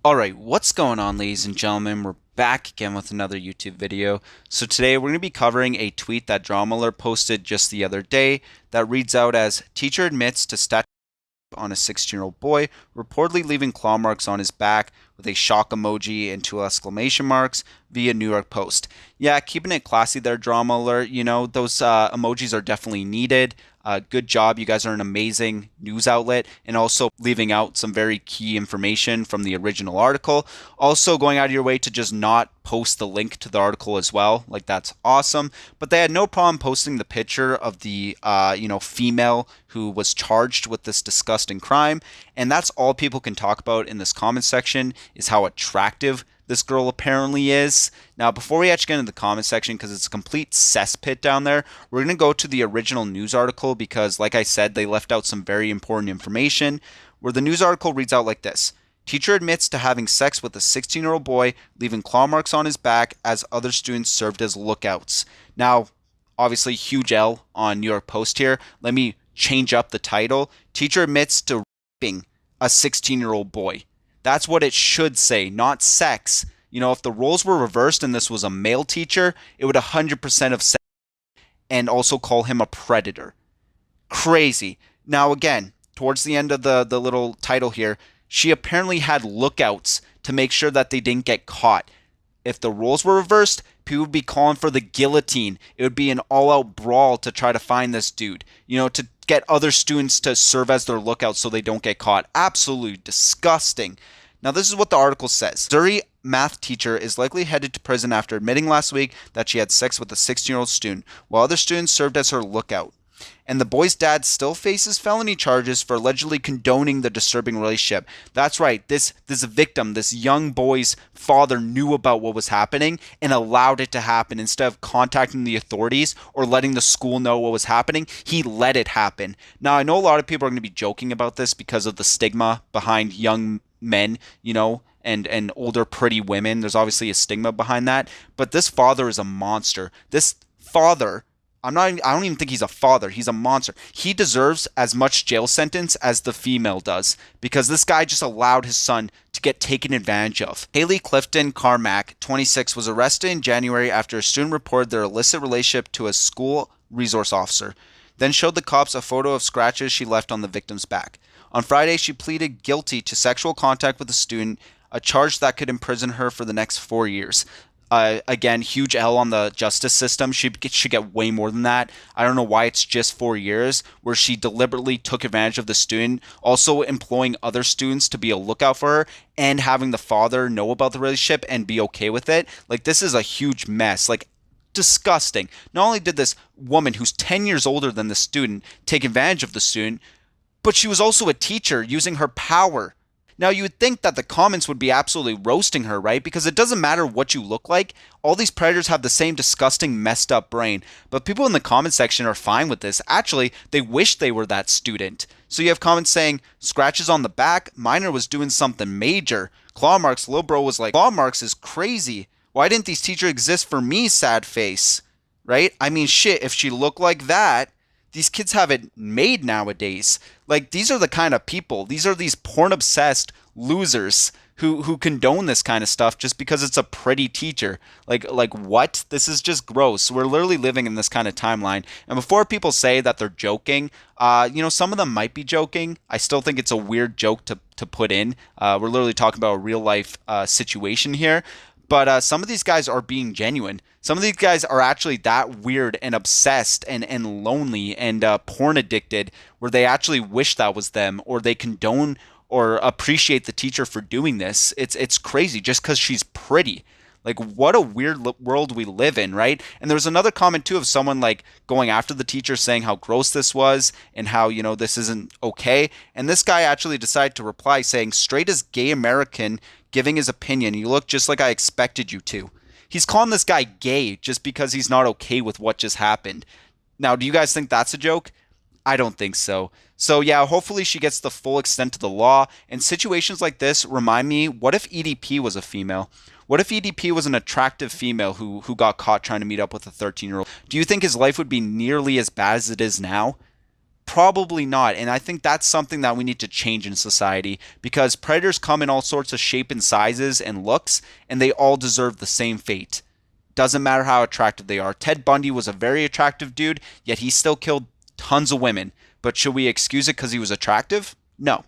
Alright, what's going on, ladies and gentlemen? We're back again with another YouTube video. So today we're going to be covering a tweet that Drama Alert posted just the other day that reads out as, "Teacher admits to statue on a 16-year-old boy, reportedly leaving claw marks on his back with a shock emoji and two exclamation marks via New York Post." Yeah, keeping it classy there, Drama Alert. You know, those emojis are definitely needed. Good job. You guys are an amazing news outlet, and also leaving out some very key information from the original article. Also, going out of your way to just not post the link to the article as well. Like, that's awesome. But they had no problem posting the picture of the, female who was charged with this disgusting crime. And that's all people can talk about in this comment section is how attractive this girl apparently is. Now, before we actually get into the comment section, because it's a complete cesspit down there, we're going to go to the original news article because, like I said, they left out some very important information, where the news article reads out like this. "Teacher admits to having sex with a 16-year-old boy, leaving claw marks on his back as other students served as lookouts." Now, obviously, huge L on New York Post here. Let me change up the title. "Teacher admits to raping a 16-year-old boy." That's what it should say, not sex. You know, if the roles were reversed and this was a male teacher, it would 100% have said and also call him a predator. Crazy. Now, again, towards the end of the little title here, she apparently had lookouts to make sure that they didn't get caught. If the roles were reversed, people would be calling for the guillotine. It would be an all-out brawl to try to find this dude. You know, to get other students to serve as their lookouts so they don't get caught. Absolutely disgusting. Now, this is what the article says. "Missouri math teacher is likely headed to prison after admitting last week that she had sex with a 16-year-old student, while other students served as her lookout. And the boy's dad still faces felony charges for allegedly condoning the disturbing relationship." That's right. This victim, this young boy's father, knew about what was happening and allowed it to happen. Instead of contacting the authorities or letting the school know what was happening, he let it happen. Now, I know a lot of people are going to be joking about this because of the stigma behind young men, you know, and older pretty women. There's obviously a stigma behind that, but this father is a monster. This father, I don't even think he's a father. He's a monster. He deserves as much jail sentence as the female does because this guy just allowed his son to get taken advantage of. Haley Clifton Carmack, 26, was arrested in January after a student reported their illicit relationship to a school resource officer, then showed the cops a photo of scratches she left on the victim's back. On Friday, she pleaded guilty to sexual contact with a student, a charge that could imprison her for the next 4 years. Again, huge L on the justice system. She should get way more than that. I don't know why it's just 4 years, where she deliberately took advantage of the student, also employing other students to be a lookout for her, and having the father know about the relationship and be okay with it. Like, this is a huge mess. Like, disgusting. Not only did this woman, who's 10 years older than the student, take advantage of the student, but she was also a teacher using her power. Now, you would think that the comments would be absolutely roasting her, right? Because it doesn't matter what you look like. All these predators have the same disgusting, messed up brain. But people in the comment section are fine with this. Actually, they wish they were that student. So you have comments saying, "Scratches on the back, minor was doing something major." Claw marks, little bro was like, "Claw marks is crazy. Why didn't these teachers exist for me, sad face?" Right? I mean, shit, if she looked like that, these kids have it made nowadays. Like, these are the kind of people. These are these porn obsessed losers who condone this kind of stuff just because it's a pretty teacher. Like what? This is just gross. We're literally living in this kind of timeline. And before people say that they're joking, some of them might be joking. I still think it's a weird joke to put in. We're literally talking about a real life situation here. But some of these guys are being genuine. Some of these guys are actually that weird and obsessed and lonely and porn addicted where they actually wish that was them, or they condone or appreciate the teacher for doing this. It's crazy just because she's pretty. Like, what a weird world we live in, right? And there was another comment too of someone like going after the teacher, saying how gross this was and how, this isn't okay. And this guy actually decided to reply saying, "Straight as gay American giving his opinion. You look just like I expected you to." He's calling this guy gay just because he's not okay with what just happened. Now, do you guys think that's a joke? I don't think so. So yeah, hopefully she gets the full extent of the law. And situations like this remind me, what if EDP was a female? What if EDP was an attractive female who got caught trying to meet up with a 13-year-old? Do you think his life would be nearly as bad as it is now? Probably not. And I think that's something that we need to change in society, because predators come in all sorts of shape and sizes and looks, and they all deserve the same fate. Doesn't matter how attractive they are. Ted Bundy was a very attractive dude, yet he still killed tons of women. But should we excuse it because he was attractive? No.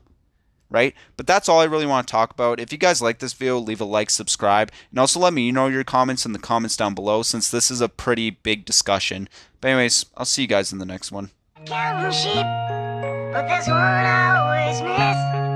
Right? But that's all I really want to talk about. If you guys like this video, leave a like, subscribe, and also let me know your comments in the comments down below, since this is a pretty big discussion. But anyways, I'll see you guys in the next one. Counting sheep, but there's one I always miss.